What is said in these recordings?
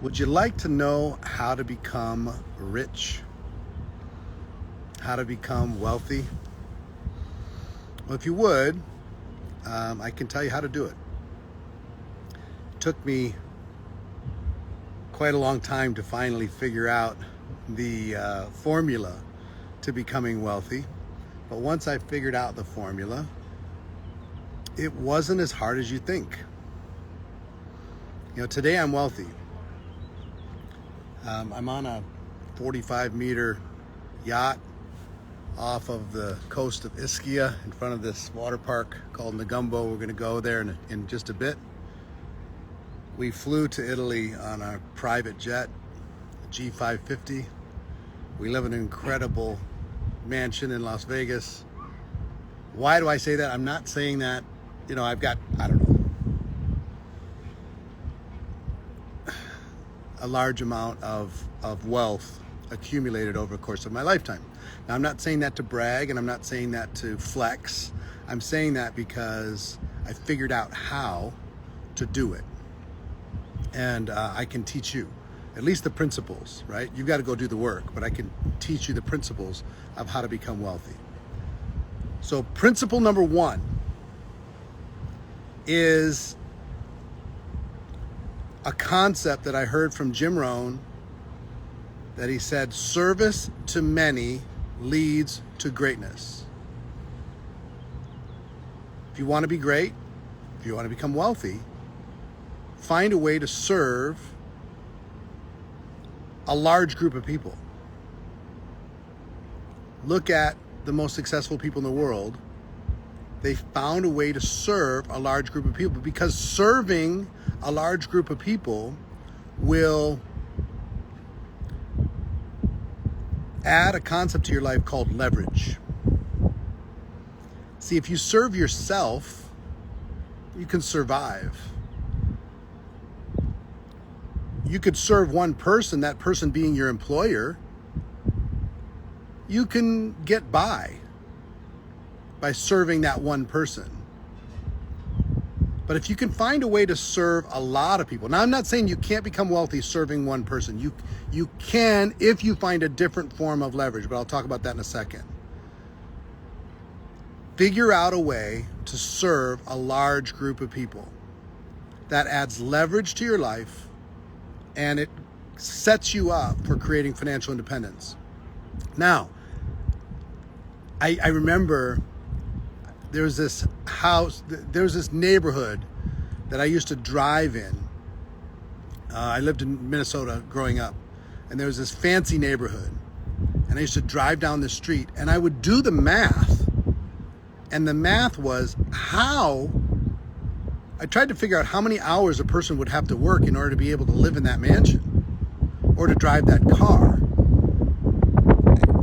Would you like to know how to become rich? How to become wealthy? Well, if you would, I can tell you how to do it. It took me quite a long time to finally figure out the formula to becoming wealthy. But once I figured out the formula, it wasn't as hard as you think. You know, today I'm wealthy. I'm on a 45-meter yacht off of the coast of Ischia in front of this water park called Negumbo. We're going to go there in just a bit. We flew to Italy on our private jet, a G550. We live in an incredible mansion in Las Vegas. Why do I say that? I'm not saying that, you know, I've got, I don't know, a large amount of wealth accumulated over the course of my lifetime. Now, I'm not saying that to brag, and I'm not saying that to flex. I'm saying that because I figured out how to do it. And I can teach you at least the principles, right? You've got to go do the work, but I can teach you the principles of how to become wealthy. So principle number one is a concept that I heard from Jim Rohn, that he said, service to many leads to greatness. If you want to be great, if you want to become wealthy, find a way to serve a large group of people. Look at the most successful people in the world. They found a way to serve a large group of people, because serving a large group of people will add a concept to your life called leverage. See, if you serve yourself, you can survive. You could serve one person, that person being your employer. You can get by serving that one person. But if you can find a way to serve a lot of people, now I'm not saying you can't become wealthy serving one person. You can if you find a different form of leverage, but I'll talk about that in a second. Figure out a way to serve a large group of people. That adds leverage to your life, and it sets you up for creating financial independence. Now, I remember there was this house, there was this neighborhood that I used to drive in. I lived in Minnesota growing up, and there was this fancy neighborhood, and I used to drive down the street, and I would do the math, and the math was I tried to figure out how many hours a person would have to work in order to be able to live in that mansion or to drive that car.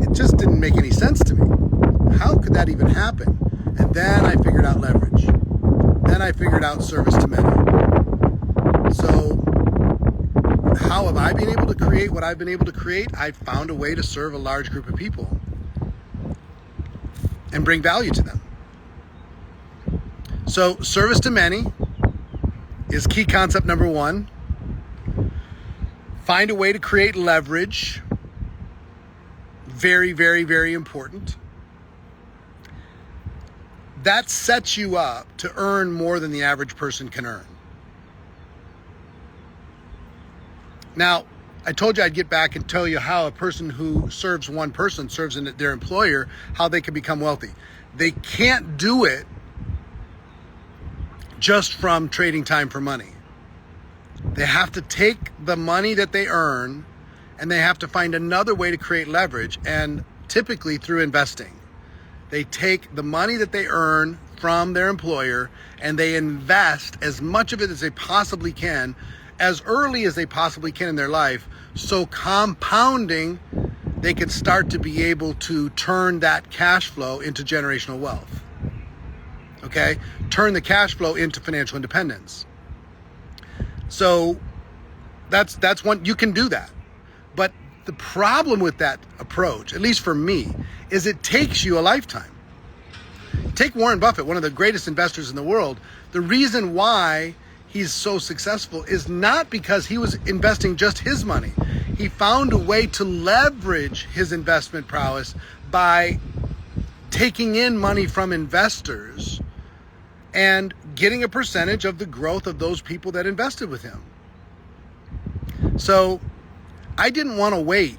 It just didn't make any sense to me. How could that even happen? And then I figured out leverage. Then I figured out service to many. So how have I been able to create what I've been able to create? I found a way to serve a large group of people and bring value to them. So service to many is key concept number one. Find a way to create leverage. Very, very, very important. That sets you up to earn more than the average person can earn. Now, I told you I'd get back and tell you how a person who serves one person, serves their employer, how they can become wealthy. They can't do it just from trading time for money. They have to take the money that they earn, and they have to find another way to create leverage, and typically through investing. They take the money that they earn from their employer and they invest as much of it as they possibly can, as early as they possibly can in their life, so compounding, they can start to be able to turn that cash flow into generational wealth. Okay? Turn the cash flow into financial independence. So that's one, you can do that. But the problem with that approach, at least for me, is it takes you a lifetime. Take Warren Buffett, one of the greatest investors in the world. The reason why he's so successful is not because he was investing just his money. He found a way to leverage his investment prowess by taking in money from investors and getting a percentage of the growth of those people that invested with him. So I didn't want to wait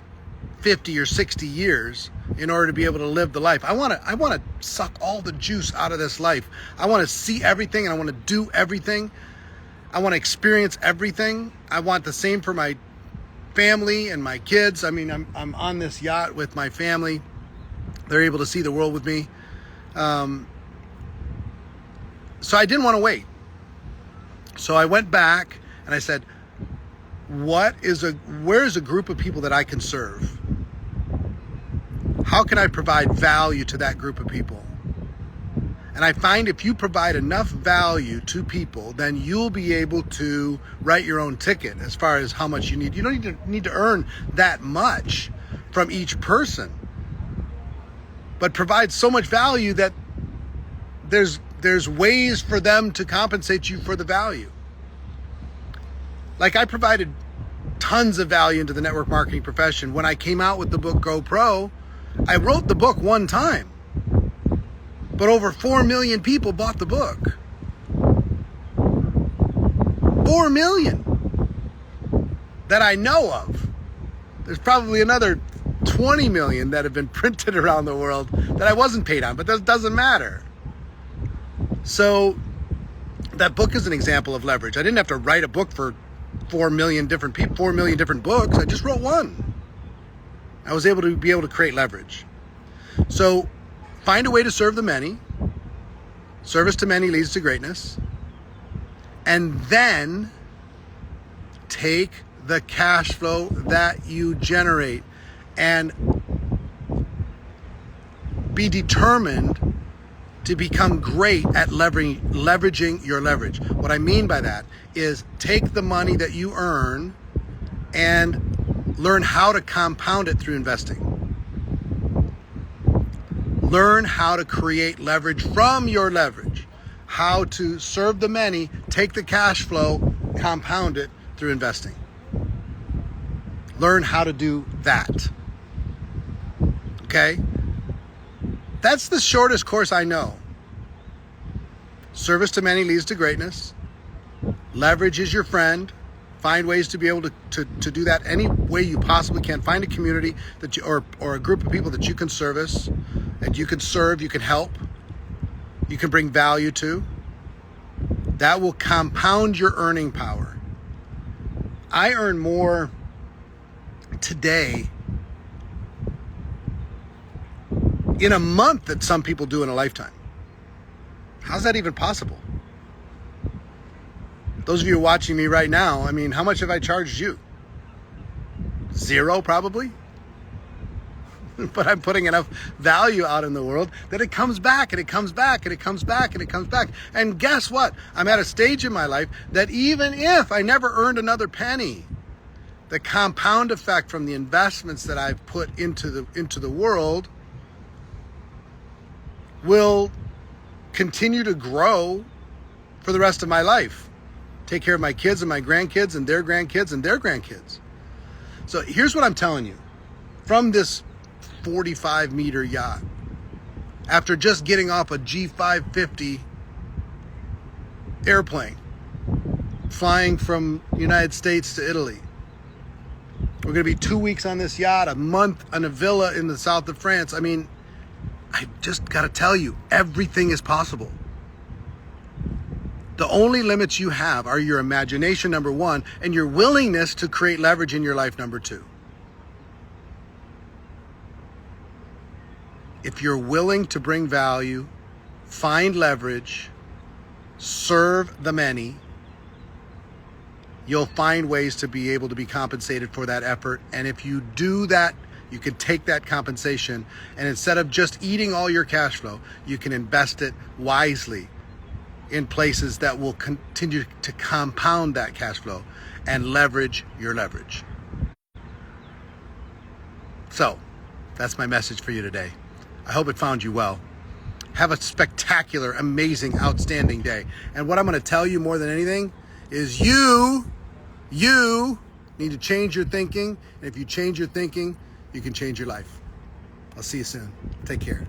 50 or 60 years in order to be able to live the life. I want to suck all the juice out of this life. I want to see everything, and I want to do everything. I want to experience everything. I want the same for my family and my kids. I mean, I'm on this yacht with my family. They're able to see the world with me. So I didn't want to wait. So I went back and I said, where's a group of people that I can serve? How can I provide value to that group of people? And I find if you provide enough value to people, then you'll be able to write your own ticket as far as how much you need. You don't need to earn that much from each person, but provide so much value that there's ways for them to compensate you for the value. Like I provided tons of value into the network marketing profession. When I came out with the book Go Pro, I wrote the book one time, but over 4 million people bought the book. 4 million that I know of. There's probably another 20 million that have been printed around the world that I wasn't paid on, but that doesn't matter. So that book is an example of leverage. I didn't have to write a book for 4 million different people, 4 million different books. I just wrote one. I was able to create leverage. So find a way to serve the many. Service to many leads to greatness. And then take the cash flow that you generate and be determined to become great at leveraging your leverage. What I mean by that is take the money that you earn and learn how to compound it through investing. Learn how to create leverage from your leverage. How to serve the many, take the cash flow, compound it through investing. Learn how to do that. Okay? That's the shortest course I know. Service to many leads to greatness. Leverage is your friend. Find ways to be able to do that any way you possibly can. Find a community that you, or a group of people that you can service, and you can serve, you can help, you can bring value to. That will compound your earning power. I earn more today in a month than some people do in a lifetime. How's that even possible? Those of you watching me right now, I mean, how much have I charged you? 0 probably. But I'm putting enough value out in the world that it comes back and it comes back and it comes back and it comes back. And guess what? I'm at a stage in my life that even if I never earned another penny, the compound effect from the investments that I've put into the world will continue to grow for the rest of my life. Take care of my kids and my grandkids and their grandkids and their grandkids. So here's what I'm telling you. From this 45-meter yacht, after just getting off a G550 airplane, flying from the United States to Italy. We're going to be 2 weeks on this yacht, a month on a villa in the south of France. I mean, I just got to tell you, everything is possible. The only limits you have are your imagination, number one, and your willingness to create leverage in your life, number two. If you're willing to bring value, find leverage, serve the many, you'll find ways to be able to be compensated for that effort. And if you do that, you can take that compensation, and instead of just eating all your cash flow, you can invest it wisely in places that will continue to compound that cash flow and leverage your leverage. So that's my message for you today. I hope it found you well. Have a spectacular, amazing, outstanding day. And what I'm going to tell you more than anything is you need to change your thinking. And if you change your thinking, you can change your life. I'll see you soon. Take care.